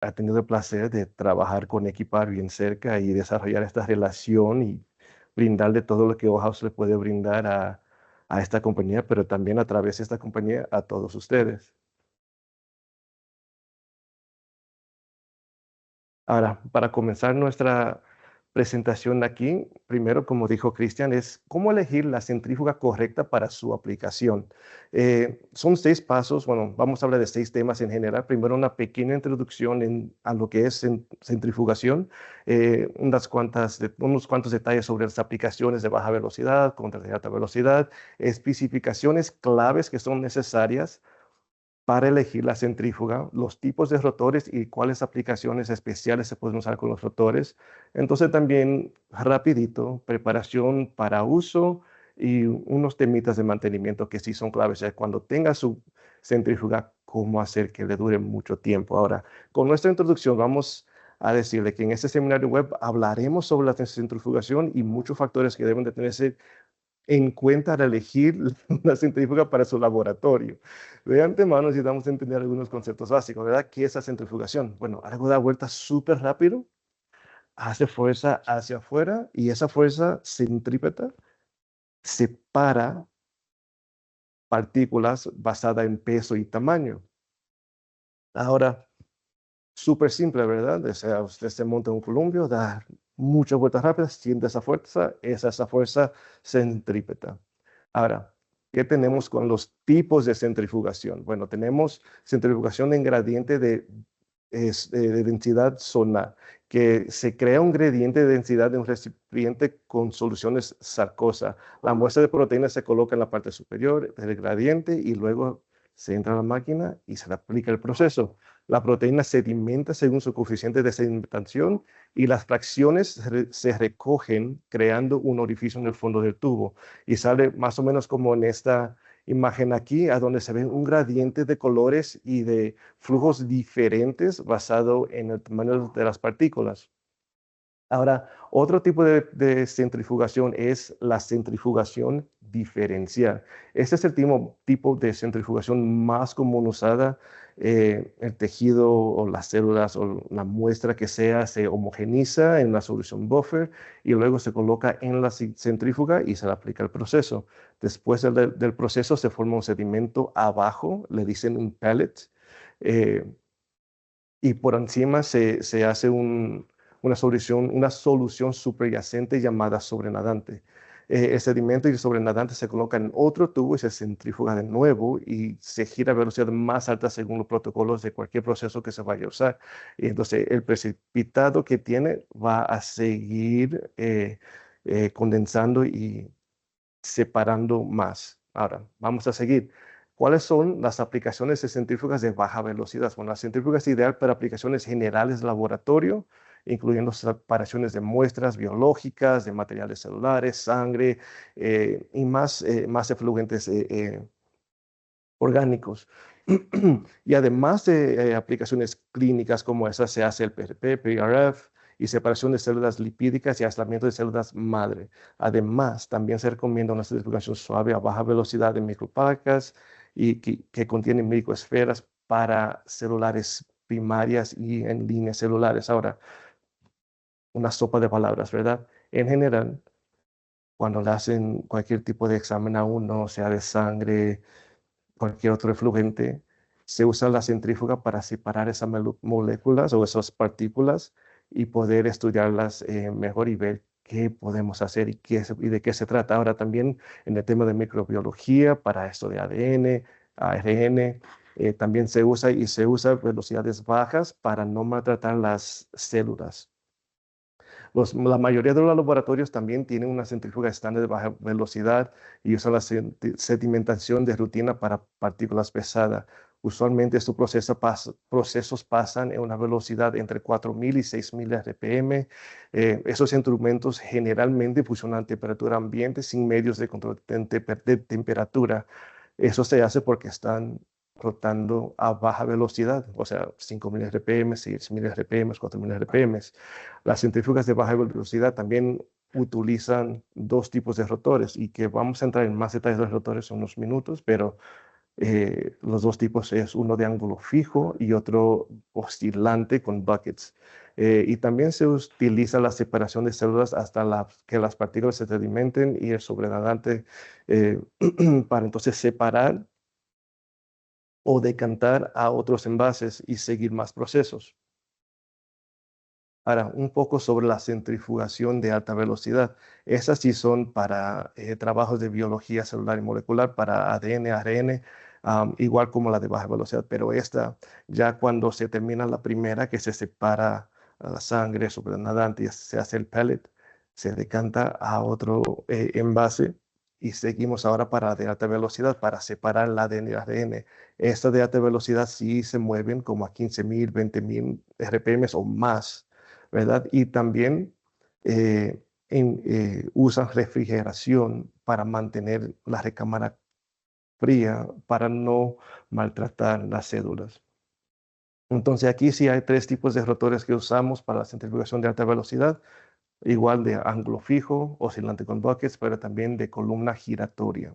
ha tenido el placer de trabajar con Equipar bien cerca y desarrollar esta relación y brindarle todo lo que House le puede brindar a esta compañía, pero también a través de esta compañía a todos ustedes. Ahora, para comenzar nuestra presentación aquí, primero, como dijo Cristian, es cómo elegir la centrífuga correcta para su aplicación. Son 6 pasos, bueno, vamos a hablar de 6 temas en general. Primero, una pequeña introducción a lo que es centrifugación, unos cuantos detalles sobre las aplicaciones de baja velocidad contra de alta velocidad, especificaciones claves que son necesarias para elegir la centrífuga, los tipos de rotores y cuáles aplicaciones especiales se pueden usar con los rotores. Entonces también rapidito, preparación para uso y unos temitas de mantenimiento que sí son claves. Ya cuando tenga su centrífuga, cómo hacer que le dure mucho tiempo. Ahora, con nuestra introducción vamos a decirle que en este seminario web hablaremos sobre la centrifugación y muchos factores que deben de tenerse en cuenta al elegir una centrífuga para su laboratorio. De antemano necesitamos entender algunos conceptos básicos, ¿verdad? ¿Qué es la centrifugación? Bueno, algo da vuelta súper rápido, hace fuerza hacia afuera y esa fuerza centrípeta separa partículas basada en peso y tamaño. Ahora, súper simple, ¿verdad? O sea, usted se monta en un columpio, da muchas vueltas rápidas, siente esa fuerza centrípeta. Ahora, ¿qué tenemos con los tipos de centrifugación? Bueno, tenemos centrifugación en gradiente de densidad zona, que se crea un gradiente de densidad de un recipiente con soluciones Sarcosa. La muestra de proteína se coloca en la parte superior del gradiente y luego se entra a la máquina y se le aplica el proceso. La proteína sedimenta según su coeficiente de sedimentación y las fracciones se recogen creando un orificio en el fondo del tubo y sale más o menos como en esta imagen aquí, a donde se ve un gradiente de colores y de flujos diferentes basado en el tamaño de las partículas. Ahora, otro tipo de centrifugación es la centrifugación diferencial. Este es el tipo de centrifugación más común usada. El tejido o las células o la muestra que sea se homogeniza en la solución buffer y luego se coloca en la centrífuga y se le aplica el proceso. Después del proceso se forma un sedimento abajo, le dicen un pellet, eh, y por encima se hace una solución subyacente llamada sobrenadante. El sedimento y el sobrenadante se colocan en otro tubo y se centrifuga de nuevo y se gira a velocidad más alta según los protocolos de cualquier proceso que se vaya a usar. Y entonces el precipitado que tiene va a seguir condensando y separando más. Ahora, vamos a seguir. ¿Cuáles son las aplicaciones de centrífugas de baja velocidad? Bueno, la centrífuga es ideal para aplicaciones generales de laboratorio, incluyendo separaciones de muestras biológicas, de materiales celulares, sangre y más efluentes orgánicos. Y además de aplicaciones clínicas como esas, se hace el PRP, PRF y separación de células lipídicas y aislamiento de células madre. Además, también se recomienda una centrifugación suave a baja velocidad de microplacas y que contienen microesferas para celulares primarias y en líneas celulares. Ahora, una sopa de palabras, ¿verdad? En general, cuando le hacen cualquier tipo de examen a uno, sea de sangre, cualquier otro efluente, se usa la centrífuga para separar esas moléculas o esas partículas y poder estudiarlas mejor y ver qué podemos hacer y de qué se trata. Ahora también en el tema de microbiología, para esto de ADN, ARN, también se usa velocidades bajas para no maltratar las células. La mayoría de los laboratorios también tienen una centrífuga estándar de baja velocidad y usan la sedimentación de rutina para partículas pesadas. Usualmente estos procesos pasan en una velocidad entre 4.000 y 6.000 RPM. Esos instrumentos generalmente funcionan a temperatura ambiente sin medios de control de temperatura. Eso se hace porque están rotando a baja velocidad, o sea, 5.000 RPM, 6.000 RPM, 4.000 RPM. Las centrífugas de baja velocidad también utilizan 2 tipos de rotores y que vamos a entrar en más detalles de los rotores en unos minutos, pero Los dos tipos es uno de ángulo fijo y otro oscilante con buckets. Y también se utiliza la separación de células hasta que las partículas se sedimenten y el sobrenadante para entonces separar o decantar a otros envases y seguir más procesos. Ahora, un poco sobre la centrifugación de alta velocidad. Esas sí son para trabajos de biología celular y molecular, para ADN, ARN, igual como la de baja velocidad. Pero esta, ya cuando se termina la primera, que se separa la sangre sobrenadante y se hace el pellet, se decanta a otro envase y seguimos ahora para la de alta velocidad, para separar el ADN y el ARN. Esta de alta velocidad sí se mueven como a 15.000, 20.000 RPM o más, ¿verdad? Y también usan refrigeración para mantener la recámara fría, para no maltratar las células. Entonces aquí sí hay tres tipos de rotores que usamos para la centrifugación de alta velocidad, igual de ángulo fijo, oscilante con buckets, pero también de columna giratoria.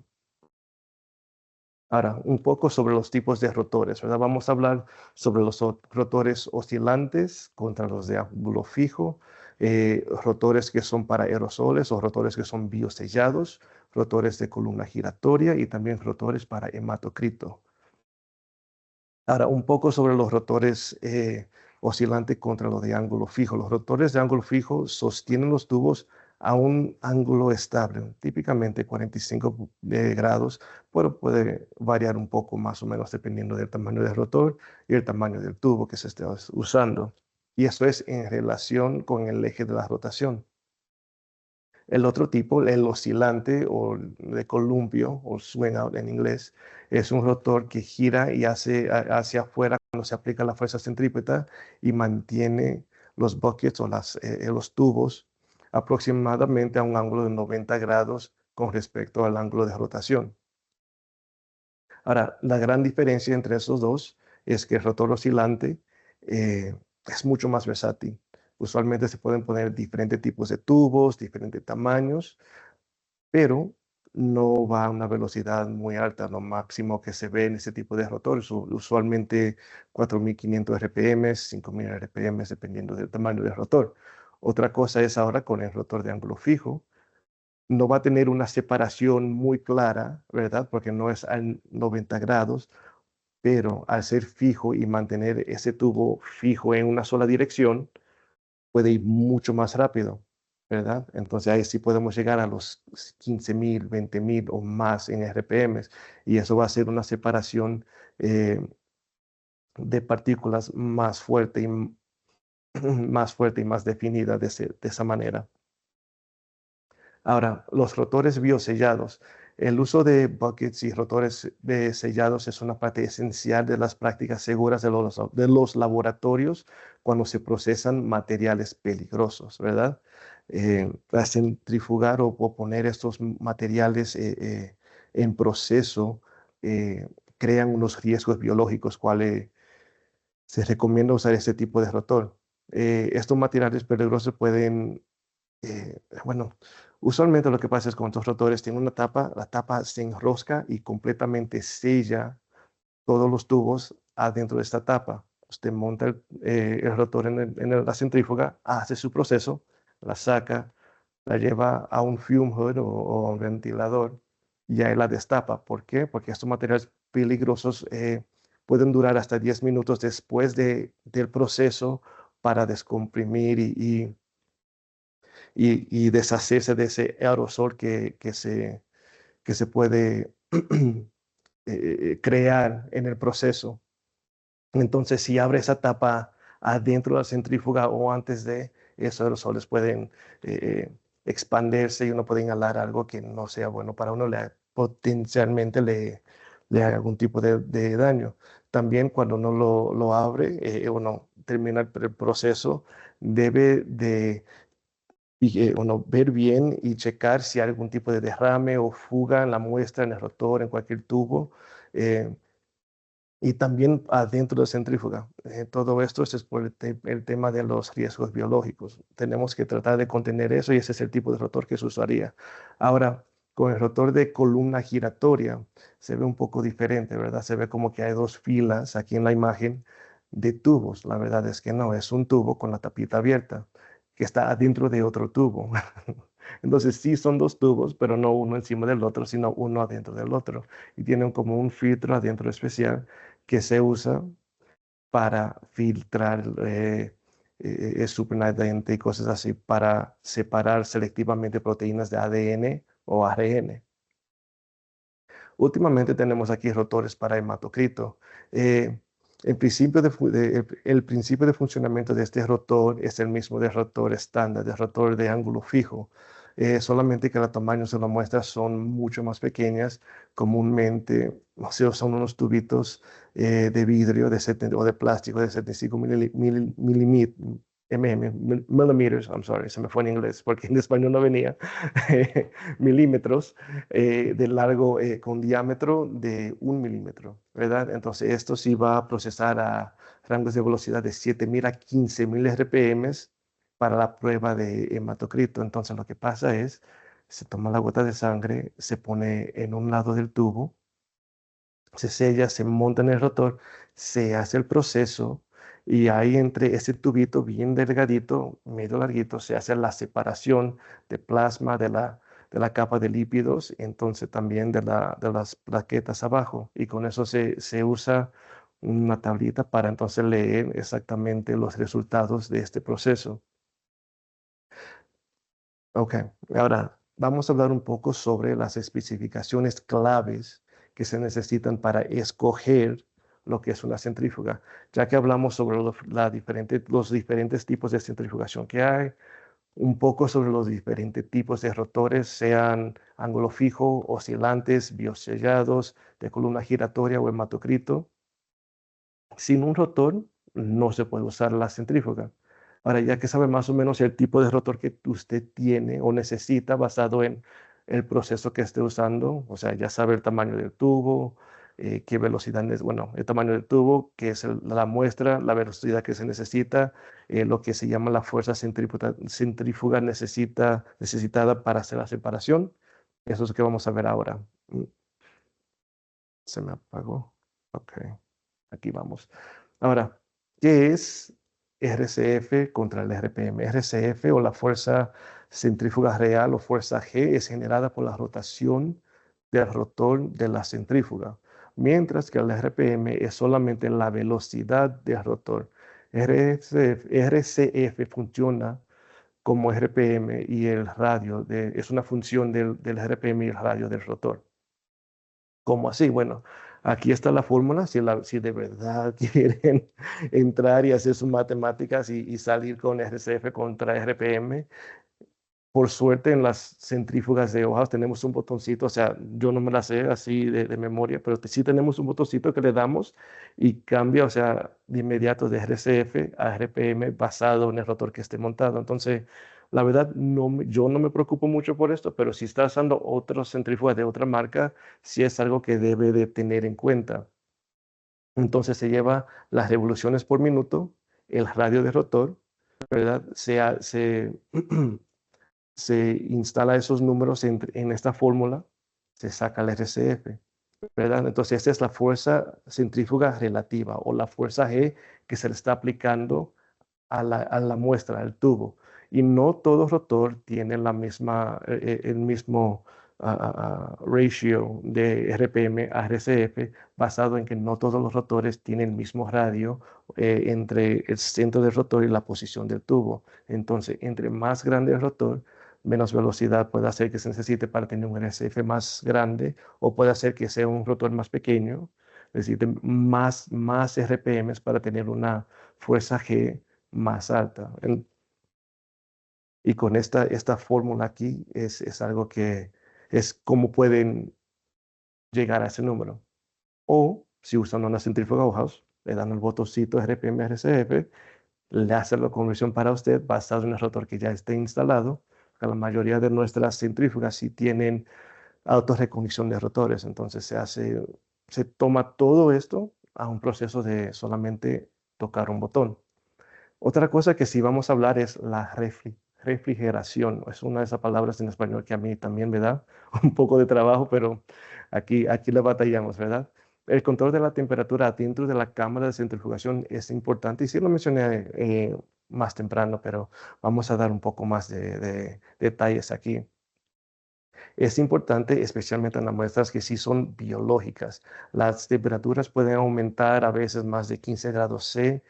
Ahora, un poco sobre los tipos de rotores, ¿verdad? Vamos a hablar sobre los rotores oscilantes contra los de ángulo fijo, rotores que son para aerosoles o rotores que son biosellados, rotores de columna giratoria y también rotores para hematocrito. Ahora, un poco sobre los rotores oscilantes contra los de ángulo fijo. Los rotores de ángulo fijo sostienen los tubos a un ángulo estable, típicamente 45 grados, pero puede variar un poco más o menos dependiendo del tamaño del rotor y el tamaño del tubo que se esté usando. Y eso es en relación con el eje de la rotación. El otro tipo, el oscilante o de columpio o swing out en inglés, es un rotor que gira y hace hacia afuera cuando se aplica la fuerza centrípeta y mantiene los buckets o los tubos aproximadamente a un ángulo de 90 grados con respecto al ángulo de rotación. Ahora, la gran diferencia entre esos dos es que el rotor oscilante es mucho más versátil. Usualmente se pueden poner diferentes tipos de tubos, diferentes tamaños, pero no va a una velocidad muy alta. Lo máximo que se ve en ese tipo de rotores, usualmente 4.500 RPM, 5.000 RPM, dependiendo del tamaño del rotor. Otra cosa es ahora con el rotor de ángulo fijo, no va a tener una separación muy clara, ¿verdad? Porque no es a 90 grados, pero al ser fijo y mantener ese tubo fijo en una sola dirección, puede ir mucho más rápido, ¿verdad? Entonces ahí sí podemos llegar a los 15.000, 20.000 o más en RPM y eso va a ser una separación de partículas más fuerte y más fuerte y más definida de esa manera. Ahora, los rotores biosellados. El uso de buckets y rotores sellados es una parte esencial de las prácticas seguras de los laboratorios cuando se procesan materiales peligrosos, ¿verdad? Para centrifugar o poner estos materiales en proceso crean unos riesgos biológicos, cuales se recomienda usar este tipo de rotor. Estos materiales peligrosos pueden bueno, usualmente lo que pasa es que con estos rotores tienen una tapa, la tapa se enrosca y completamente sella todos los tubos adentro de esta tapa. Usted monta el rotor en la centrífuga, hace su proceso, la saca, la lleva a un fume hood o a un ventilador y ahí la destapa. ¿Por qué? Porque estos materiales peligrosos pueden durar hasta 10 minutos después del proceso para descomprimir y deshacerse de ese aerosol que se puede crear en el proceso. Entonces, si abre esa tapa adentro de la centrífuga o antes de, esos aerosoles pueden expandirse y uno puede inhalar algo que no sea bueno para uno, potencialmente le haga algún tipo de daño. También cuando uno lo abre, uno termina el proceso, debe de bueno, ver bien y checar si hay algún tipo de derrame o fuga en la muestra, en el rotor, en cualquier tubo. eh, y también adentro de la centrífuga. Todo esto es por el tema de los riesgos biológicos. Tenemos que tratar de contener eso y ese es el tipo de rotor que se usaría. Ahora, Con el rotor de columna giratoria se ve un poco diferente, ¿verdad? Se ve como que hay dos filas aquí en la imagen de tubos. La verdad es que no, es un tubo con la tapita abierta que está adentro de otro tubo. Entonces sí son dos tubos, pero no uno encima del otro, sino uno adentro del otro. Y tienen como un filtro adentro especial que se usa para filtrar supernatant y cosas así, para separar selectivamente proteínas de ADN o ARN. Últimamente tenemos aquí rotores para hematocrito. Eh, el principio de funcionamiento de este rotor es el mismo del rotor estándar, del rotor de ángulo fijo. Solamente que los tamaños de las muestras son mucho más pequeñas. Comúnmente se usan unos tubitos de vidrio o de plástico de 75 millimeters, I'm sorry, se me fue en inglés porque en español no venía, milímetros de largo con diámetro de 1 milímetro, ¿verdad? Entonces esto sí va a procesar a rangos de velocidad de 7.000 a 15.000 RPM para la prueba de hematocrito. Entonces lo que pasa es, se toma la gota de sangre, se pone en un lado del tubo, se sella, se monta en el rotor, se hace el proceso y ahí entre ese tubito bien delgadito, medio larguito, se hace la separación de plasma de la capa de lípidos, entonces también de las plaquetas abajo. Y con eso se usa una tablita para entonces leer exactamente los resultados de este proceso. Ok, ahora vamos a hablar un poco sobre las especificaciones claves que se necesitan para escoger lo que es una centrífuga, ya que hablamos sobre los diferentes tipos de centrifugación que hay, un poco sobre los diferentes tipos de rotores, sean ángulo fijo, oscilantes, biosellados, de columna giratoria o hematocrito. Sin un rotor no se puede usar la centrífuga. Ahora, ya que sabe más o menos el tipo de rotor que usted tiene o necesita basado en el proceso que esté usando, o sea, ya sabe el tamaño del tubo, qué velocidad es, bueno, el tamaño del tubo, que es la muestra, la velocidad que se necesita, lo que se llama la fuerza centrífuga necesitada para hacer la separación. Eso es lo que vamos a ver ahora. Se me apagó. Ok. Aquí vamos. Ahora, ¿qué es RCF contra el RPM? RCF o la fuerza centrífuga real o fuerza G es generada por la rotación del rotor de la centrífuga, mientras que el RPM es solamente la velocidad del rotor. RCF funciona como RPM y el radio es una función del RPM y el radio del rotor. ¿Cómo así? Bueno, aquí está la fórmula. Si de verdad quieren entrar y hacer sus matemáticas y salir con RCF contra RPM, por suerte en las centrífugas de hojas tenemos un botoncito, o sea, yo no me la sé así de memoria, pero sí tenemos un botoncito que le damos y cambia, o sea, de inmediato de RCF a RPM basado en el rotor que esté montado. Entonces, la verdad, yo no me preocupo mucho por esto, pero si está usando otras centrífugas de otra marca, sí es algo que debe de tener en cuenta. Entonces se lleva las revoluciones por minuto, el radio de rotor, ¿verdad? Se instala esos números en esta fórmula, se saca el RCF, ¿verdad? Entonces, esta es la fuerza centrífuga relativa o la fuerza G que se le está aplicando a la muestra, al tubo. Y no todo rotor tiene el mismo ratio de RPM a RCF, basado en que no todos los rotores tienen el mismo radio entre el centro del rotor y la posición del tubo. Entonces, entre más grande el rotor, menos velocidad puede hacer que se necesite para tener un RCF más grande, o puede hacer que sea un rotor más pequeño, necesite más RPMs para tener una fuerza G más alta. Y con esta fórmula aquí es algo que es como pueden llegar a ese número. O si usan una centrífuga Bauhaus, le dan el botoncito RPM RCF, le hacen la conversión para usted basado en el rotor que ya esté instalado. La mayoría de nuestras centrífugas sí tienen autorreconocción de rotores, entonces se toma todo esto a un proceso de solamente tocar un botón. Otra cosa que sí vamos a hablar es la refrigeración. Es una de esas palabras en español que a mí también me da un poco de trabajo, pero aquí la batallamos, ¿verdad? El control de la temperatura dentro de la cámara de centrifugación es importante y sí lo mencioné más temprano, pero vamos a dar un poco más de detalles aquí. Es importante, especialmente en las muestras que sí son biológicas. Las temperaturas pueden aumentar a veces más de 15 grados C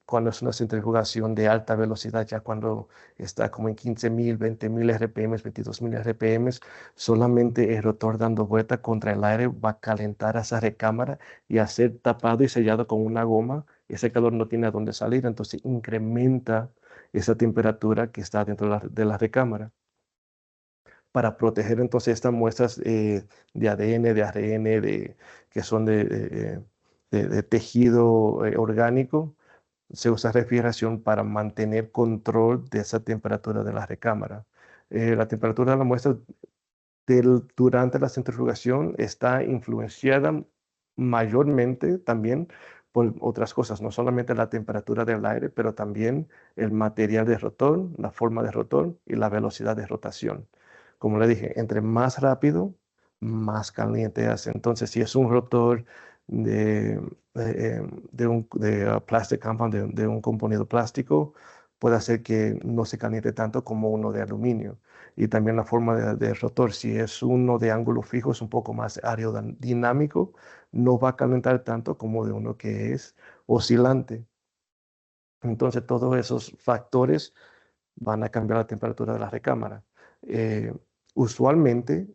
cuando es una centrifugación de alta velocidad, ya cuando está como en 15.000, 20.000 RPM, 22.000 RPM, solamente el rotor dando vuelta contra el aire va a calentar esa recámara y a ser tapado y sellado con una goma. Ese calor no tiene a dónde salir, entonces incrementa esa temperatura que está dentro de la recámara para proteger entonces estas muestras de ADN, de ARN, que son de tejido orgánico. Se usa refrigeración para mantener control de esa temperatura de la recámara. La temperatura de la muestra durante la centrifugación está influenciada mayormente también por otras cosas, no solamente la temperatura del aire, pero también el material de rotor, la forma de rotor y la velocidad de rotación. Como le dije, entre más rápido, más caliente hace. Entonces, si es un rotor de, plastic compound, de un componente plástico, puede hacer que no se caliente tanto como uno de aluminio. Y también la forma de rotor, si es uno de ángulo fijo, es un poco más aerodinámico, no va a calentar tanto como de uno que es oscilante. Entonces, todos esos factores van a cambiar la temperatura de la recámara. Eh, Usualmente,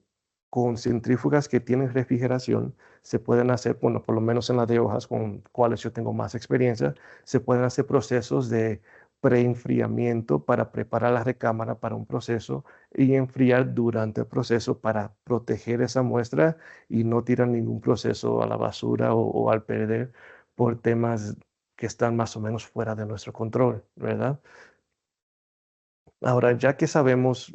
con centrífugas que tienen refrigeración, se pueden hacer, bueno, por lo menos en las de hojas, con cuales yo tengo más experiencia, se pueden hacer procesos de preenfriamiento para preparar la recámara para un proceso y enfriar durante el proceso para proteger esa muestra y no tirar ningún proceso a la basura o al perder por temas que están más o menos fuera de nuestro control, ¿verdad? Ahora, ya que sabemos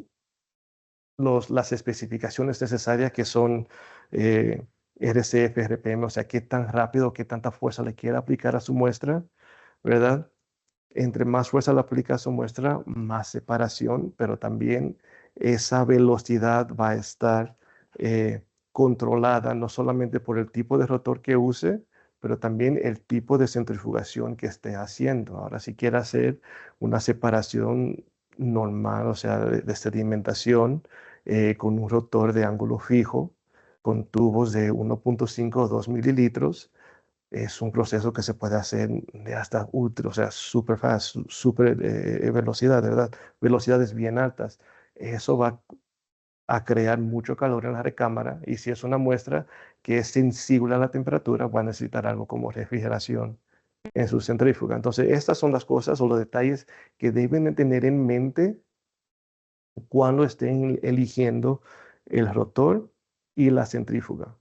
las especificaciones necesarias que son RCF, RPM, o sea, qué tan rápido, qué tanta fuerza le quiere aplicar a su muestra, ¿verdad? Entre más fuerza le aplica a su muestra, más separación, pero también esa velocidad va a estar eh, controlada no solamente por el tipo de rotor que use, pero también el tipo de centrifugación que esté haciendo. Ahora, si quiere hacer una separación normal, o sea, de sedimentación, con un rotor de ángulo fijo, con tubos de 1.5 o 2 mililitros, es un proceso que se puede hacer de hasta ultra, o sea, super fast, super velocidad, ¿verdad? Velocidades bien altas. Eso va a crear mucho calor en la recámara y si es una muestra que es sensible a la temperatura, va a necesitar algo como refrigeración en su centrífuga. Entonces, estas son las cosas o los detalles que deben de tener en mente cuando estén eligiendo el rotor y la centrífuga.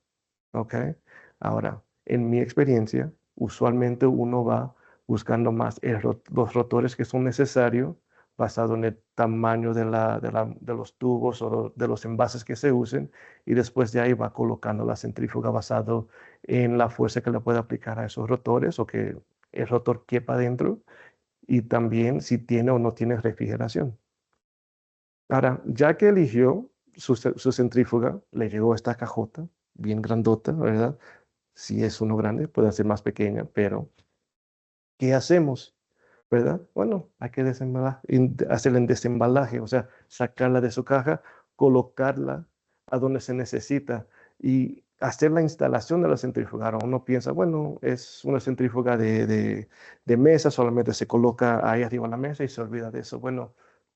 ¿Ok? Ahora, en mi experiencia, usualmente uno va buscando más los rotores que son necesarios basado en el tamaño de los tubos o de los envases que se usen y después de ahí va colocando la centrífuga basado en la fuerza que le puede aplicar a esos rotores o que el rotor quepa dentro y también si tiene o no tiene refrigeración. Ahora, ya que eligió su centrífuga, le llegó esta cajota bien grandota, ¿verdad? Si es uno grande, puede ser más pequeña, pero ¿qué hacemos? ¿Verdad? Bueno, hay que hacer el desembalaje, o sea, sacarla de su caja, colocarla a donde se necesita y hacer la instalación de la centrífuga. Ahora uno piensa, bueno, es una centrífuga de mesa, solamente se coloca ahí arriba de la mesa y se olvida de eso. Bueno,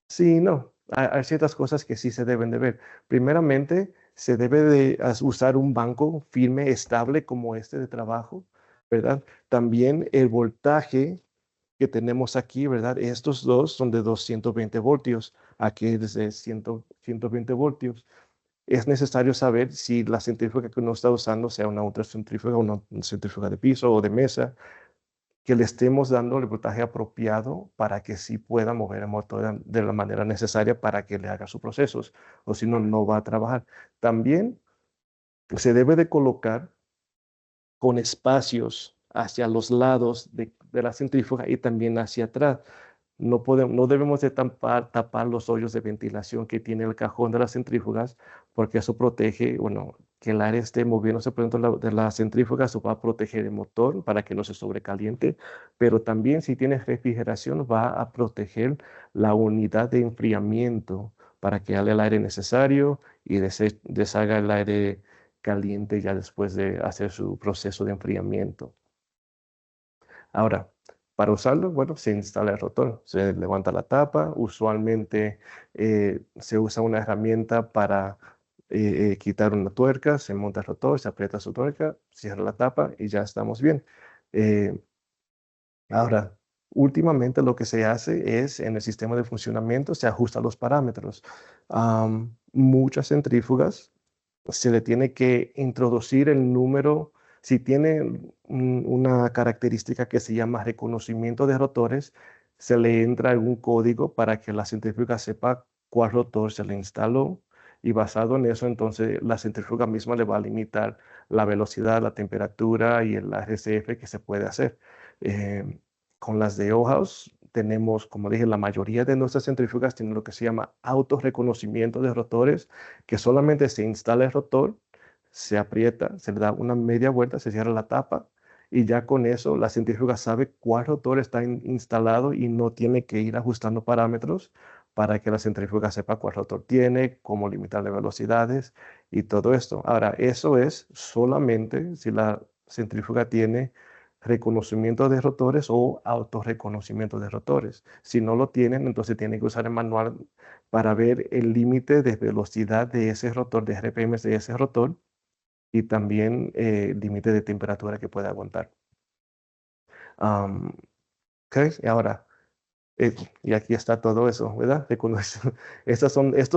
sí, no, hay ciertas cosas que sí se deben de ver. Primeramente, se debe de usar un banco firme, estable como este de trabajo, ¿verdad? También el voltaje que tenemos aquí, ¿verdad? Estos dos son de 220 voltios, aquí es de 120 voltios. Es necesario saber si la centrífuga que uno está usando, sea una ultracentrífuga, una centrífuga de piso o de mesa, que le estemos dando el voltaje apropiado para que sí pueda mover el motor de la manera necesaria para que le haga sus procesos, o si no, no va a trabajar. También se debe de colocar con espacios hacia los lados de la centrífuga y también hacia atrás. no debemos de tapar los hoyos de ventilación que tiene el cajón de las centrífugas, porque eso protege, bueno, que el aire esté moviéndose por dentro de la centrífuga, eso va a proteger el motor para que no se sobrecaliente, pero también si tienes refrigeración va a proteger la unidad de enfriamiento para que haga el aire necesario y deshaga el aire caliente ya después de hacer su proceso de enfriamiento. Ahora, para usarlo, bueno, se instala el rotor, se levanta la tapa, usualmente se usa una herramienta para quitar una tuerca, se monta el rotor, se aprieta su tuerca, cierra la tapa y ya estamos bien. Eh, Ahora, últimamente lo que se hace es en el sistema de funcionamiento se ajustan los parámetros. Muchas centrífugas se le tiene que introducir el número, si tiene una característica que se llama reconocimiento de rotores, se le entra algún código para que la centrífuga sepa cuál rotor se le instaló y basado en eso, entonces la centrífuga misma le va a limitar la velocidad, la temperatura y el RCF que se puede hacer. Eh, con las de House tenemos, como dije, la mayoría de nuestras centrífugas tienen lo que se llama autorreconocimiento de rotores, que solamente se instala el rotor, se aprieta, se le da una media vuelta, se cierra la tapa y ya con eso la centrífuga sabe cuál rotor está instalado y no tiene que ir ajustando parámetros para que la centrífuga sepa cuál rotor tiene, cómo limitarle velocidades y todo esto. Ahora, eso es solamente si la centrífuga tiene reconocimiento de rotores o autorreconocimiento de rotores. Si no lo tienen, entonces tienen que usar el manual para ver el límite de velocidad de ese rotor, de RPM de ese rotor, y también el límite de temperatura que puede aguantar. Ok, y ahora, y aquí está todo eso, ¿verdad? Estos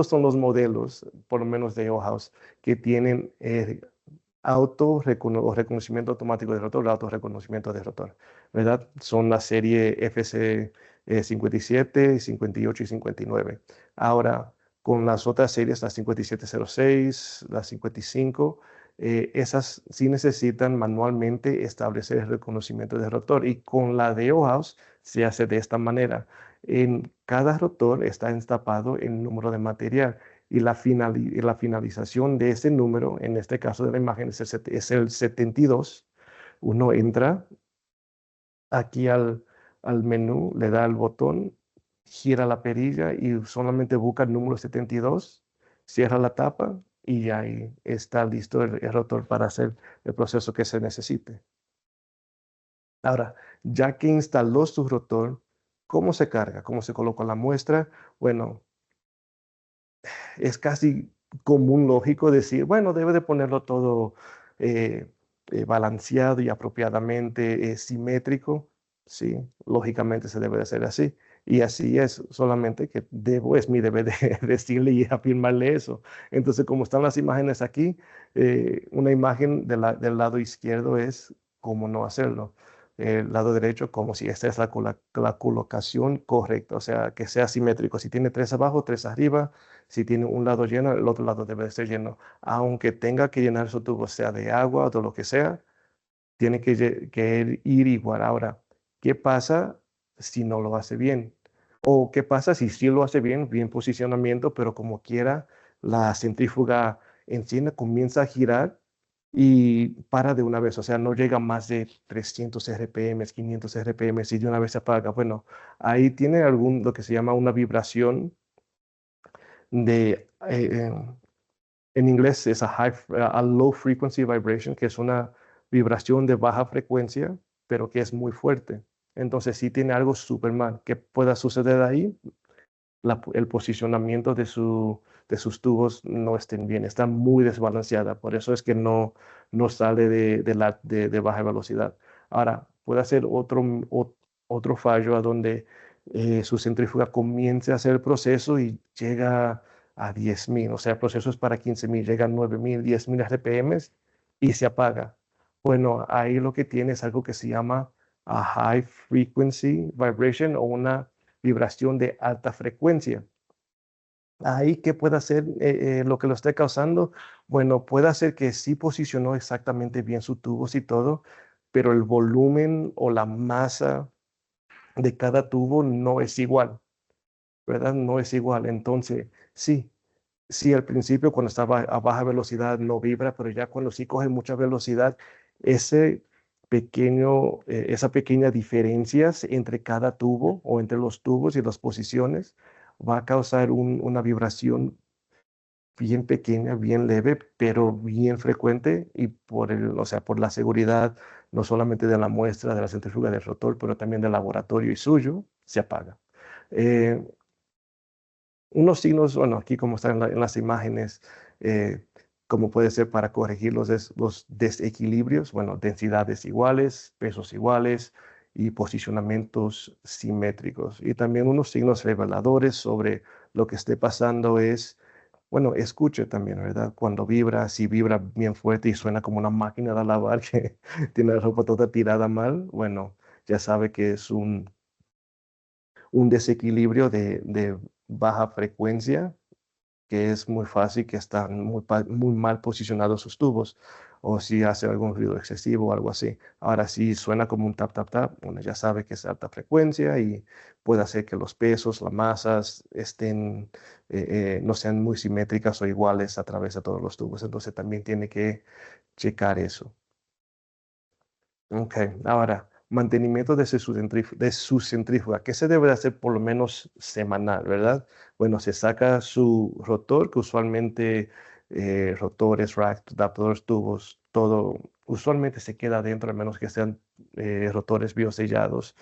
son los modelos, por lo menos de House, que tienen o reconocimiento automático de rotor, autorreconocimiento de rotor, ¿verdad? Son la serie FC 57, 58 y 59. Ahora, con las otras series, la 5706, la 55, esas sí necesitan manualmente establecer el reconocimiento de rotor y con la de House se hace de esta manera. En cada rotor está enstapado el número de material y la finalización de ese número, en este caso de la imagen, es el 72. Uno entra aquí al menú, le da el botón, gira la perilla y solamente busca el número 72, cierra la tapa y ahí está listo el rotor para hacer el proceso que se necesite. Ahora, ya que instaló su rotor, ¿cómo se carga? ¿Cómo se coloca la muestra? Bueno, es casi común, lógico decir, bueno, debe de ponerlo todo eh, balanceado y apropiadamente simétrico. Sí, lógicamente se debe de hacer así. Y así es, solamente que es mi deber de decirle y afirmarle eso. Entonces, como están las imágenes aquí, una imagen del lado izquierdo es cómo no hacerlo. El lado derecho, como si esta es la colocación correcta, o sea, que sea simétrico. Si tiene tres abajo, tres arriba, si tiene un lado lleno, el otro lado debe de estar lleno. Aunque tenga que llenar su tubo, sea de agua o de lo que sea, tiene que ir igual. Ahora, ¿qué pasa si no lo hace bien? ¿O qué pasa si sí lo hace bien, bien posicionamiento, pero como quiera, la centrífuga enciende, comienza a girar y para de una vez? O sea, no llega más de 300 RPM, 500 RPM y de una vez se apaga. Bueno, ahí tiene lo que se llama una vibración de, en inglés es a low frequency vibration, que es una vibración de baja frecuencia, pero que es muy fuerte. Entonces, si tiene algo súper mal que pueda suceder ahí, el posicionamiento de sus tubos no estén bien, está muy desbalanceada. Por eso es que no sale de baja velocidad. Ahora, puede hacer otro fallo a donde su centrífuga comience a hacer el proceso y llega a 10.000. O sea, el proceso es para 15.000, llega a 9.000, 10.000 RPM y se apaga. Bueno, ahí lo que tiene es algo que se llama a high frequency vibration o una vibración de alta frecuencia. Ahí, ¿qué puede hacer lo que lo esté causando? Bueno, puede hacer que sí posicionó exactamente bien sus tubos y todo, pero el volumen o la masa de cada tubo no es igual, ¿verdad? No es igual. Entonces, sí, sí, al principio cuando estaba a baja velocidad no vibra, pero ya cuando sí coge mucha velocidad, ese esa pequeña diferencias entre cada tubo o entre los tubos y las posiciones va a causar una vibración bien pequeña, bien leve, pero bien frecuente y o sea, por la seguridad no solamente de la muestra de la centrífuga del rotor, pero también del laboratorio y suyo, se apaga. Eh, Unos signos, bueno, aquí como están en las imágenes, como puede ser para corregir los desequilibrios, bueno, densidades iguales, pesos iguales y posicionamientos simétricos. Y también unos signos reveladores sobre lo que esté pasando es, bueno, escuche también, ¿verdad? Cuando vibra, si vibra bien fuerte y suena como una máquina de lavar que tiene la ropa toda tirada mal, bueno, ya sabe que es un desequilibrio de baja frecuencia, que es muy fácil que están muy mal posicionados sus tubos, o si hace algún ruido excesivo o algo así. Ahora, si suena como un tap, tap, tap, bueno, ya sabe que es alta frecuencia y puede hacer que los pesos, las masas no sean muy simétricas o iguales a través de todos los tubos. Entonces también tiene que checar eso. Ok, ahora, mantenimiento de su centrífuga, que se debe de hacer por lo menos semanal, ¿verdad? Bueno, se saca su rotor, que usualmente rotores, racks, adaptadores, tubos, todo, usualmente se queda dentro, a menos que sean rotores biosellados,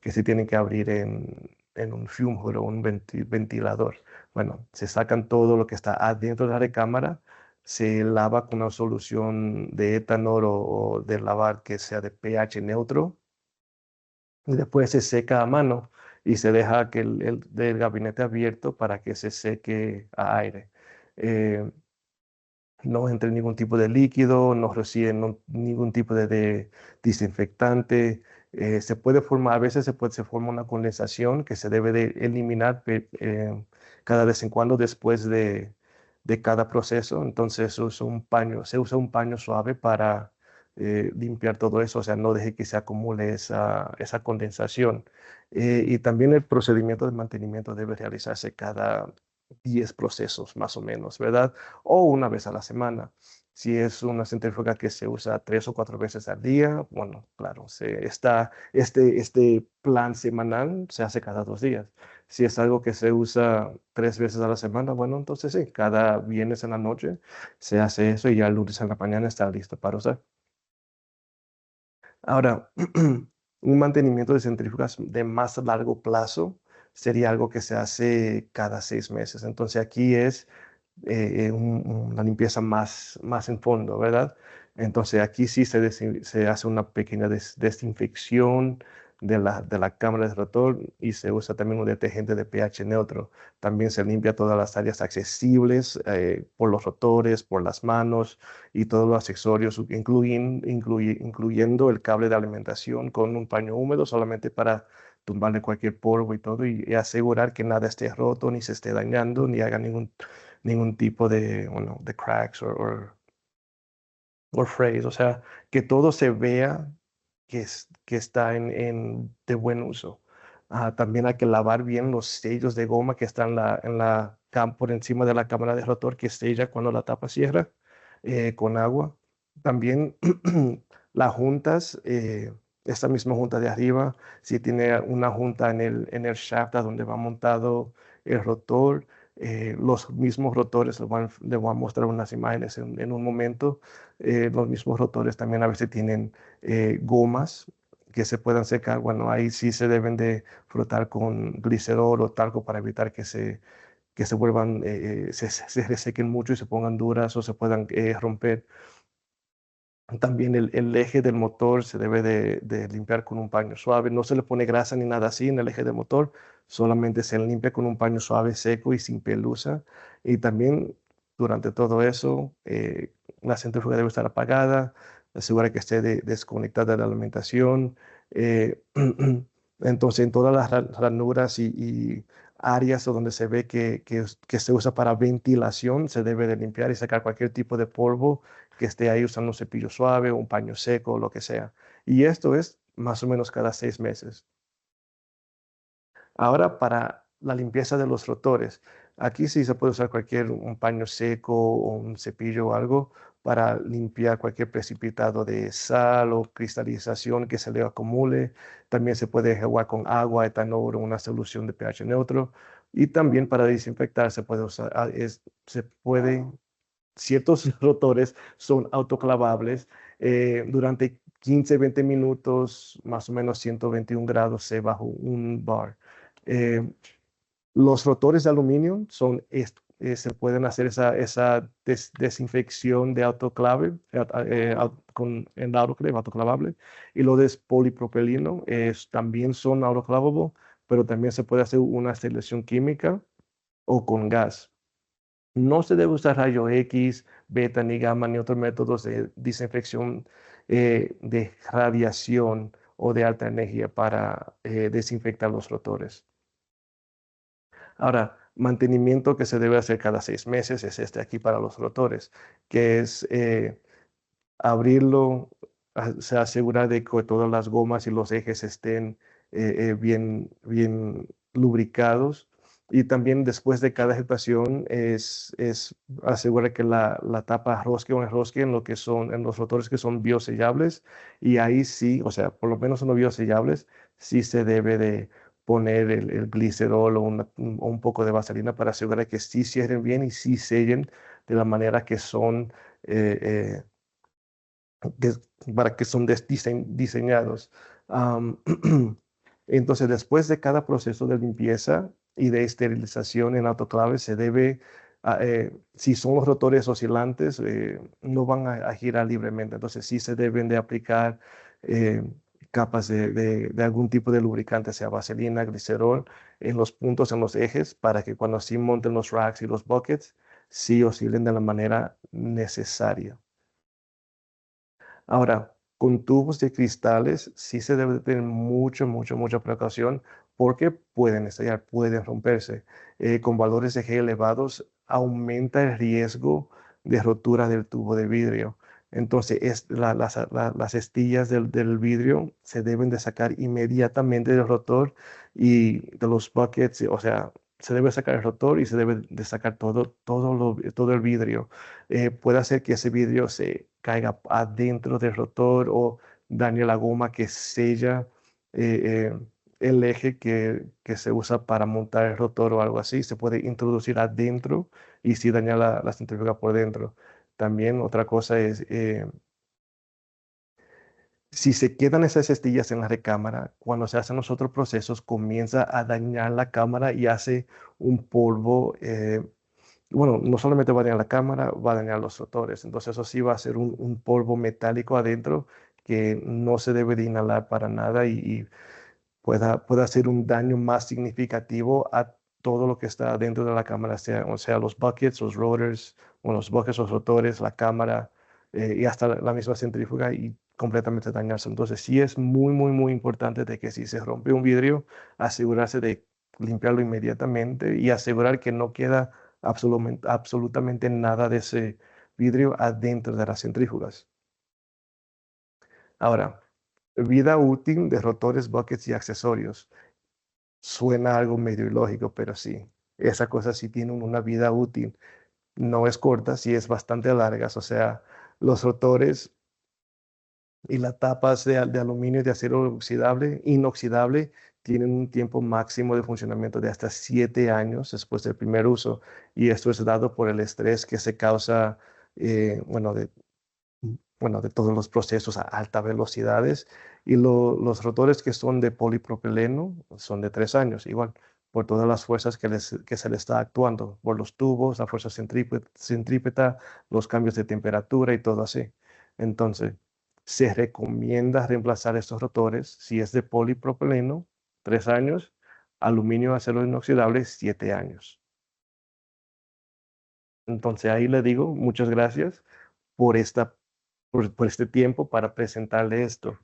que se tienen que abrir en un fume hood o un ventilador. Bueno, se sacan todo lo que está adentro de la recámara, se lava con una solución de etanol o de lavar que sea de pH neutro y después se seca a mano y se deja que del gabinete abierto para que se seque a aire. Eh, no entre ningún tipo de líquido, no recibe ningún tipo de desinfectante. Se puede formar, a veces se forma una condensación que se debe de eliminar cada vez en cuando después de cada proceso. Entonces se usa un paño suave para limpiar todo eso, o sea, no deje que se acumule esa condensación. Y también el procedimiento de mantenimiento debe realizarse cada 10 procesos más o menos, ¿verdad? O una vez a la semana. Si es una centrífuga que se usa 3 o 4 veces al día, bueno, claro, este plan semanal se hace cada 2 días. Si es algo que se usa 3 veces a la semana, bueno, entonces sí, cada viernes en la noche se hace eso y ya el lunes en la mañana está listo para usar. Ahora, un mantenimiento de centrífugas de más largo plazo sería algo que se hace cada 6 meses. Entonces aquí es una limpieza más en fondo, ¿verdad? Entonces aquí sí se hace una pequeña desinfección de la cámara de rotor y se usa también un detergente de pH neutro. También se limpia todas las áreas accesibles por los rotores, por las manos y todos los accesorios, incluyendo el cable de alimentación con un paño húmedo solamente para tumbarle cualquier polvo y todo y asegurar que nada esté roto ni se esté dañando ni haga ningún tipo de cracks o frays, o sea, que todo se vea que está de buen uso. También hay que lavar bien los sellos de goma que están por encima de la cámara de rotor que sella cuando la tapa cierra con agua. También las juntas, esta misma junta de arriba, si tiene una junta en el shaft a donde va montado el rotor, los mismos rotores, les voy a mostrar unas imágenes en un momento. Los mismos rotores también a veces tienen gomas que se puedan secar. Bueno, ahí sí se deben de frotar con glicerol o talco para evitar que se vuelvan, se resequen mucho y se pongan duras o se puedan romper. También el eje del motor se debe de limpiar con un paño suave. No se le pone grasa ni nada así en el eje del motor, solamente se limpia con un paño suave, seco y sin pelusa. Y también durante todo eso, la centrífuga debe estar apagada, asegura que esté desconectada de la alimentación. eh, entonces, en todas las ranuras y áreas donde se ve que se usa para ventilación, se debe de limpiar y sacar cualquier tipo de polvo que esté ahí usando un cepillo suave, un paño seco, lo que sea. Y esto es más o menos cada 6 meses. Ahora para la limpieza de los rotores. Aquí sí se puede usar un paño seco o un cepillo o algo para limpiar cualquier precipitado de sal o cristalización que se le acumule. También se puede jugar con agua, etanol o una solución de pH neutro. Y también para desinfectar se puede usar, se puede, ciertos rotores son autoclavables durante 15-20 minutos, más o menos 121 grados C bajo un bar. Eh, los rotores de aluminio se pueden hacer esa desinfección de autoclave con el autoclave, autoclavable. Y lo de polipropileno también son autoclavables, pero también se puede hacer una selección química o con gas. No se debe usar rayo X, beta, ni gamma, ni otros métodos de desinfección de radiación o de alta energía para desinfectar los rotores. Ahora, mantenimiento que se debe hacer cada 6 meses es este aquí para los rotores, que es abrirlo, se asegurar de que todas las gomas y los ejes estén bien lubricados. Y también después de cada ejecución es asegurar que la tapa rosque o enrosque en lo que son, en los rotores que son biosellables. Y ahí sí, o sea, por lo menos en los biosellables, sí se debe de poner el glicerol o un poco de vaselina para asegurar que sí cierren bien y sí sellen de la manera que son eh, para que son diseñados. Am, entonces, después de cada proceso de limpieza y de esterilización en autoclave, se debe, si son los rotores oscilantes, no van a girar libremente. Entonces, sí se deben de aplicar eh, capas de algún tipo de lubricante, sea vaselina, glicerol, en los puntos, en los ejes, para que cuando sí monten los racks y los buckets, sí oscilen de la manera necesaria. Ahora, con tubos de cristales sí se debe tener mucha precaución porque pueden estallar, pueden romperse. Con valores de G elevados aumenta el riesgo de rotura del tubo de vidrio. Entonces, las estillas del vidrio se deben de sacar inmediatamente del rotor y de los buckets, o sea, se debe sacar el rotor y se debe de sacar todo el vidrio. Puede hacer que ese vidrio se caiga adentro del rotor o dañe la goma que sella eh, el eje que se usa para montar el rotor o algo así. Se puede introducir adentro y sí dañar la centrífuga por dentro. También otra cosa es, si se quedan esas astillas en la recámara, cuando se hacen los otros procesos, comienza a dañar la cámara y hace un polvo. Bueno, no solamente va a dañar la cámara, va a dañar los rotores. Entonces eso sí va a ser un polvo metálico adentro que no se debe de inhalar para nada y pueda hacer un daño más significativo a todo lo que está dentro de la cámara, o sea los buckets, los rotors, bueno, los buckets, los rotores, la cámara y hasta la misma centrífuga y completamente dañarse. Entonces sí es muy importante de que si se rompe un vidrio, asegurarse de limpiarlo inmediatamente y asegurar que no queda absolutamente nada de ese vidrio adentro de las centrífugas. Ahora, vida útil de rotores, buckets y accesorios. Suena algo medio ilógico, pero sí, esa cosa sí tiene una vida útil. No es corta, sí es bastante largas. O sea, los rotores y las tapas de aluminio y de acero inoxidable tienen un tiempo máximo de funcionamiento de hasta 7 años después del primer uso. Y esto es dado por el estrés que se causa, bueno, de todos los procesos a altas velocidades. Y los rotores que son de polipropileno son de 3 años, igual, por todas las fuerzas que se le está actuando, por los tubos, la fuerza centrípeta, los cambios de temperatura y todo así. Entonces, se recomienda reemplazar estos rotores si es de polipropileno, 3 años, aluminio, acero inoxidable, 7 años. Entonces, ahí le digo, muchas gracias por por este tiempo para presentarle esto.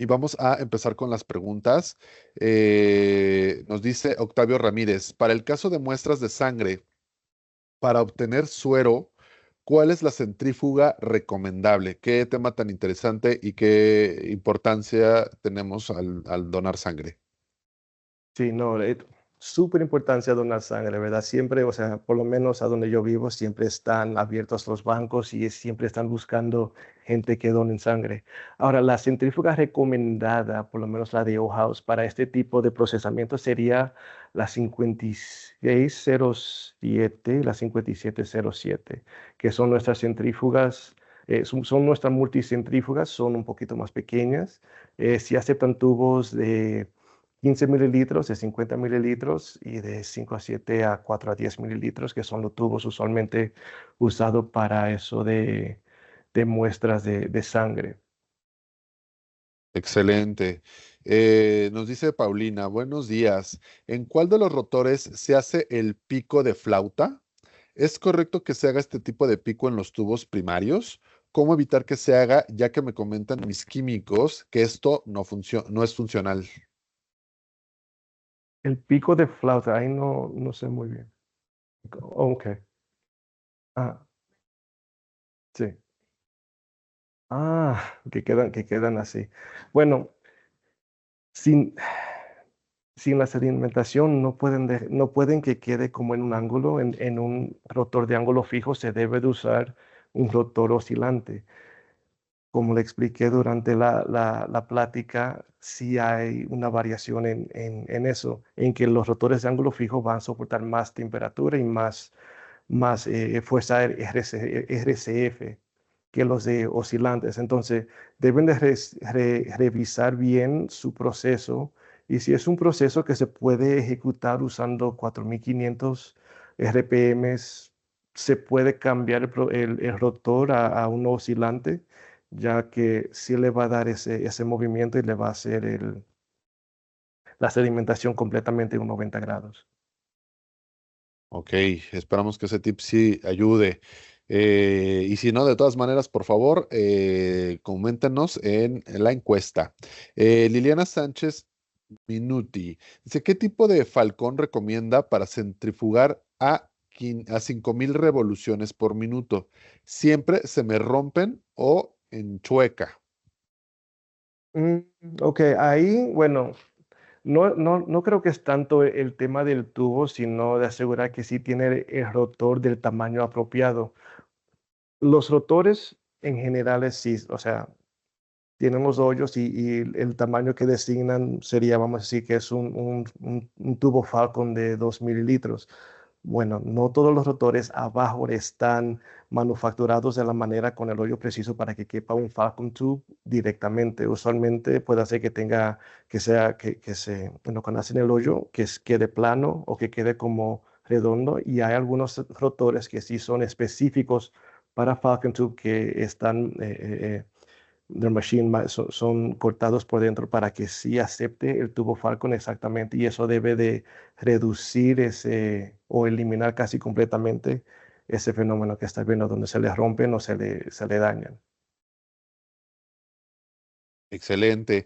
Y vamos a empezar con las preguntas. Nos dice Octavio Ramírez, para el caso de muestras de sangre, para obtener suero, ¿cuál es la centrífuga recomendable? Qué tema tan interesante y qué importancia tenemos al donar sangre. Sí, no, súper importancia donar sangre, ¿verdad? Siempre, o sea, por lo menos a donde yo vivo, siempre están abiertos los bancos y siempre están buscando gente que donen sangre. Ahora, la centrífuga recomendada, por lo menos la de O-House, para este tipo de procesamiento sería la 5607 y la 5707, que son nuestras centrífugas, son nuestras multicentrífugas, son un poquito más pequeñas. Sí aceptan tubos de 15 mililitros, de 50 mililitros y de 5 a 7 a 4 a 10 mililitros, que son los tubos usualmente usados para eso de muestras de sangre. Excelente. Nos dice Paulina, buenos días. ¿En cuál de los rotores se hace el pico de flauta? ¿Es correcto que se haga este tipo de pico en los tubos primarios? ¿Cómo evitar que se haga, ya que me comentan mis químicos que esto no es funcional? El pico de flauta, ahí no sé muy bien. Ok. Ah, sí. Ah, que quedan así. Bueno, sin, sin la sedimentación no pueden que quede como en un ángulo, en un rotor de ángulo fijo se debe de usar un rotor oscilante. Como le expliqué durante la plática, sí hay una variación en eso, en que los rotores de ángulo fijo van a soportar más temperatura y más fuerza RCF que los de oscilantes. Entonces, deben de revisar bien su proceso y si es un proceso que se puede ejecutar usando 4500 RPMs, se puede cambiar el rotor a un oscilante, ya que sí le va a dar ese movimiento y le va a hacer la sedimentación completamente en un 90 grados. Ok, esperamos que ese tip sí ayude. Y si no, de todas maneras, por favor, coméntenos en la encuesta. Liliana Sánchez Minuti dice, ¿qué tipo de falcón recomienda para centrifugar a 5000 revoluciones por minuto? Siempre se me rompen o en chueca. Mm, ok, ahí, bueno, no creo que es tanto el tema del tubo, sino de asegurar que sí tiene el rotor del tamaño apropiado. Los rotores en general sí, o sea, tienen los hoyos y el tamaño que designan sería, vamos a decir, que es un tubo Falcon de 2 mililitros. Bueno, no todos los rotores abajo están manufacturados de la manera con el hoyo preciso para que quepa un Falcon Tube directamente. Usualmente puede hacer que tenga, bueno, cuando hacen el hoyo, quede plano o que quede como redondo. Y hay algunos rotores que sí son específicos para Falcon Tube que están The Machine son cortados por dentro para que sí acepte el tubo Falcon exactamente y eso debe de reducir ese o eliminar casi completamente ese fenómeno que está viendo donde se le rompen o se le dañan. Excelente.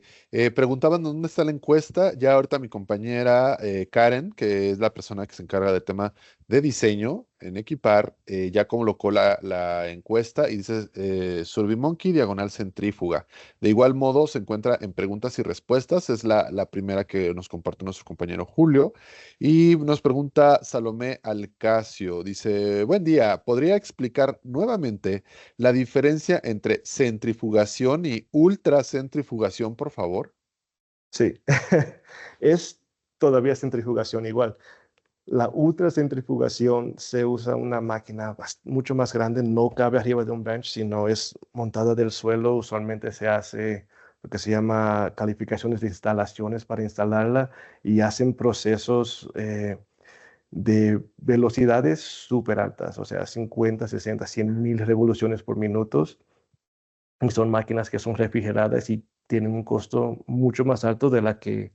Preguntaban dónde está la encuesta. Ya ahorita mi compañera Karen, que es la persona que se encarga del tema de diseño en Equipar, ya colocó la encuesta y dice SurveyMonkey diagonal centrífuga. De igual modo, se encuentra en preguntas y respuestas. Es la primera que nos comparte nuestro compañero Julio. Y nos pregunta Salomé Alcacio. Dice, buen día, ¿podría explicar nuevamente la diferencia entre centrifugación y ultracentrifugación, por favor? Sí, es todavía centrifugación igual. La ultracentrifugación se usa una máquina mucho más grande, no cabe arriba de un bench, sino es montada del suelo. Usualmente se hace lo que se llama calificaciones de instalaciones para instalarla y hacen procesos de velocidades súper altas, o sea, 50, 60, 100 mil revoluciones por minuto. Y son máquinas que son refrigeradas y tienen un costo mucho más alto de la que,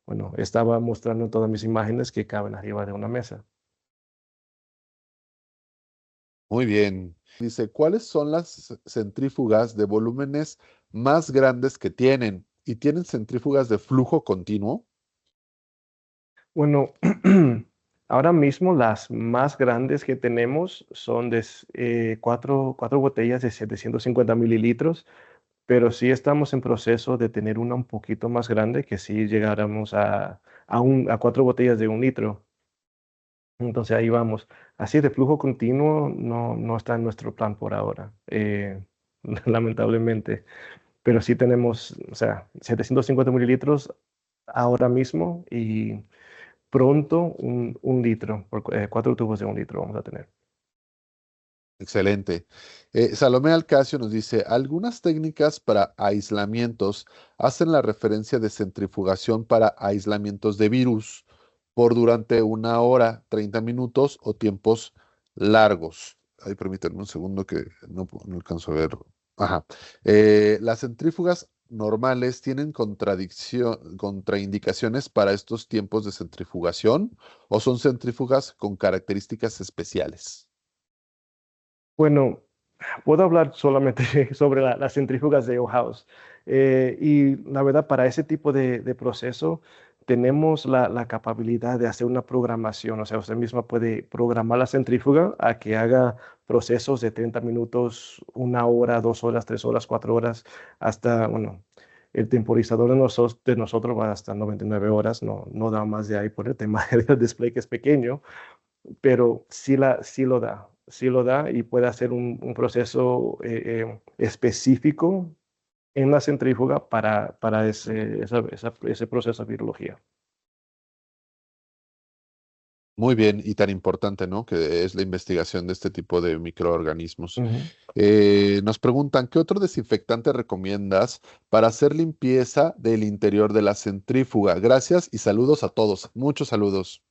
bueno, estaba mostrando en todas mis imágenes que caben arriba de una mesa. Muy bien. Dice, ¿cuáles son las centrífugas de volúmenes más grandes que tienen? ¿Y tienen centrífugas de flujo continuo? Bueno, ahora mismo las más grandes que tenemos son de cuatro botellas de 750 mililitros, pero sí estamos en proceso de tener una un poquito más grande que sí llegáramos a 4 botellas de 1 litro. Entonces ahí vamos. Así de flujo continuo no está en nuestro plan por ahora, lamentablemente. Pero sí tenemos, o sea, 750 mililitros ahora mismo y pronto 1 litro, 4 tubos de 1 litro vamos a tener. Excelente. Salomé Alcacio nos dice, algunas técnicas para aislamientos hacen la referencia de centrifugación para aislamientos de virus por durante 1 hora, 30 minutos o tiempos largos. Ahí permítanme un segundo que no alcanzo a ver. Ajá. Las centrífugas normales tienen contraindicaciones para estos tiempos de centrifugación o son centrífugas con características especiales. Bueno, puedo hablar solamente sobre las centrífugas de House. Y la verdad, para ese tipo de proceso, tenemos la capacidad de hacer una programación. O sea, usted misma puede programar la centrífuga a que haga procesos de 30 minutos, 1 hora, 2 horas, 3 horas, 4 horas, hasta, bueno, el temporizador de nosotros va hasta 99 horas, no da más de ahí por el tema del display que es pequeño, pero sí lo da y puede hacer un proceso específico en la centrífuga para ese proceso de virología. Muy bien, y tan importante, ¿no? Que es la investigación de este tipo de microorganismos. Ujú. Nos preguntan, ¿qué otro desinfectante recomiendas para hacer limpieza del interior de la centrífuga? Gracias y saludos a todos. Muchos saludos.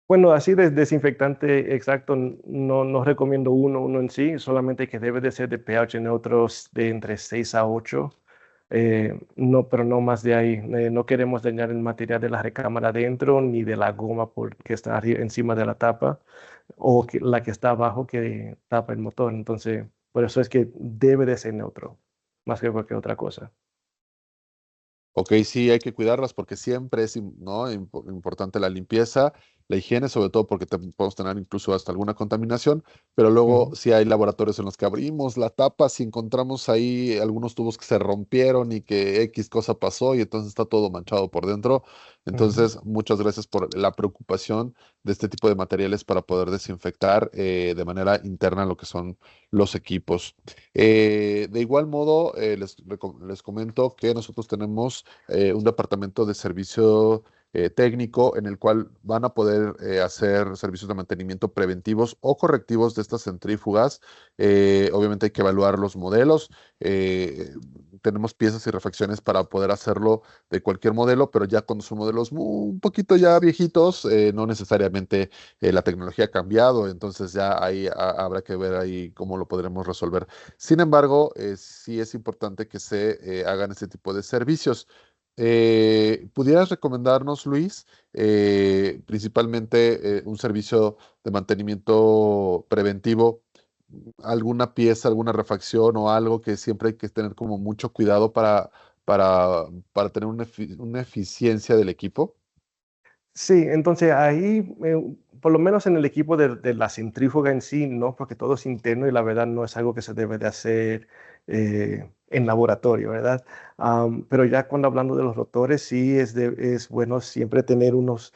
Bueno, así de desinfectante exacto, no recomiendo uno en sí, solamente que debe de ser de pH neutros de entre 6 a 8. No, pero no más de ahí. No queremos dañar el material de la recámara adentro ni de la goma que está encima de la tapa o la que está abajo que tapa el motor. Entonces, por eso es que debe de ser neutro, más que cualquier otra cosa. Ok, sí, hay que cuidarlas porque siempre es, ¿no? Importante la limpieza, la higiene, sobre todo porque podemos tener incluso hasta alguna contaminación, pero luego Ujú, sí hay laboratorios en los que abrimos la tapa, si encontramos ahí algunos tubos que se rompieron y que X cosa pasó y entonces está todo manchado por dentro. ujú. Entonces, muchas gracias por la preocupación de este tipo de materiales para poder desinfectar de manera interna lo que son los equipos. De igual modo, les comento que nosotros tenemos un departamento de servicio técnico en el cual van a poder hacer servicios de mantenimiento preventivos o correctivos de estas centrífugas. Obviamente hay que evaluar los modelos. Tenemos piezas y refacciones para poder hacerlo de cualquier modelo, pero ya cuando son modelos un poquito ya viejitos, no necesariamente la tecnología ha cambiado, entonces ya ahí habrá que ver ahí cómo lo podremos resolver. Sin embargo, sí es importante que se hagan este tipo de servicios. ¿Pudieras recomendarnos, Luis, principalmente un servicio de mantenimiento preventivo, alguna pieza, alguna refacción o algo que siempre hay que tener como mucho cuidado para tener una eficiencia del equipo? Sí, entonces ahí, por lo menos en el equipo de la centrífuga en sí, no, porque todo es interno y la verdad no es algo que se debe de hacer en laboratorio, ¿verdad? Pero ya cuando hablando de los rotores, sí es bueno siempre tener unos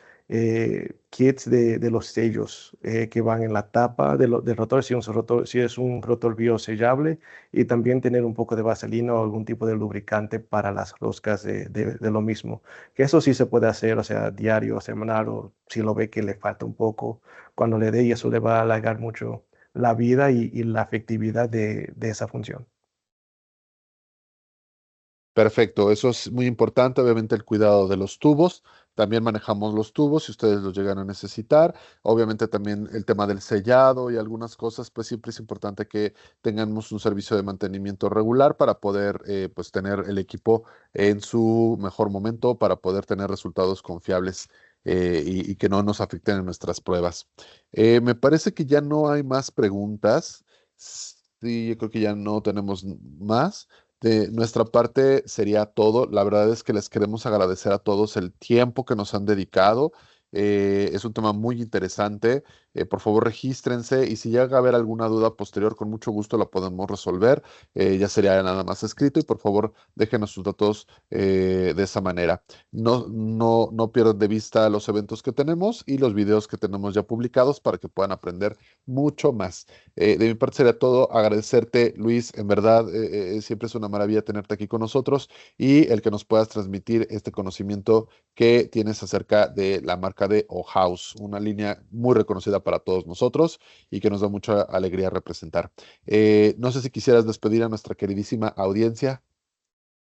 kits de los sellos que van en la tapa del rotor, si es un rotor biosellable, y también tener un poco de vaselina o algún tipo de lubricante para las roscas de lo mismo. Que eso sí se puede hacer, o sea, diario, semanal, o si lo ve que le falta un poco, cuando le dé, y eso le va a alargar mucho la vida y la efectividad de esa función. Perfecto, eso es muy importante, obviamente el cuidado de los tubos. También manejamos los tubos si ustedes los llegan a necesitar. Obviamente también el tema del sellado y algunas cosas, pues siempre es importante que tengamos un servicio de mantenimiento regular para poder pues tener el equipo en su mejor momento, para poder tener resultados confiables y que no nos afecten en nuestras pruebas. Me parece que ya no hay más preguntas. Sí, yo creo que ya no tenemos más. De nuestra parte sería todo. La verdad es que les queremos agradecer a todos el tiempo que nos han dedicado. Es un tema muy interesante. por favor regístrense y si llega a haber alguna duda posterior, con mucho gusto la podemos resolver. Ya sería nada más escrito y por favor déjenos sus datos de esa manera. No pierdan de vista los eventos que tenemos y los videos que tenemos ya publicados para que puedan aprender mucho más. De mi parte sería todo. Agradecerte, Luis. En verdad, siempre es una maravilla tenerte aquí con nosotros y el que nos puedas transmitir este conocimiento que tienes acerca de la marca de O-House, una línea muy reconocida para todos nosotros y que nos da mucha alegría representar. No sé si quisieras despedir a nuestra queridísima audiencia.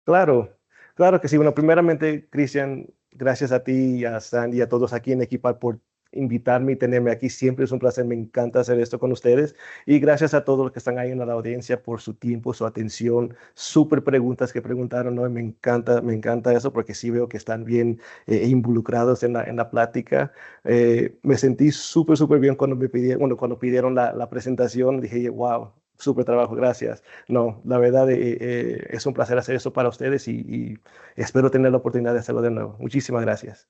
Claro, claro que sí. Bueno, primeramente, Cristian, gracias a ti y a Sandy y a todos aquí en Equipar por invitarme y tenerme aquí. Siempre es un placer, me encanta hacer esto con ustedes. Y gracias a todos los que están ahí en la audiencia por su tiempo, su atención, súper preguntas que preguntaron, ¿no? Y me encanta eso porque sí veo que están bien involucrados en la plática. Me sentí súper bien cuando me pidieron, bueno, cuando pidieron la presentación. Dije, wow. Súper trabajo, gracias. No, la verdad es un placer hacer eso para ustedes y espero tener la oportunidad de hacerlo de nuevo. Muchísimas gracias.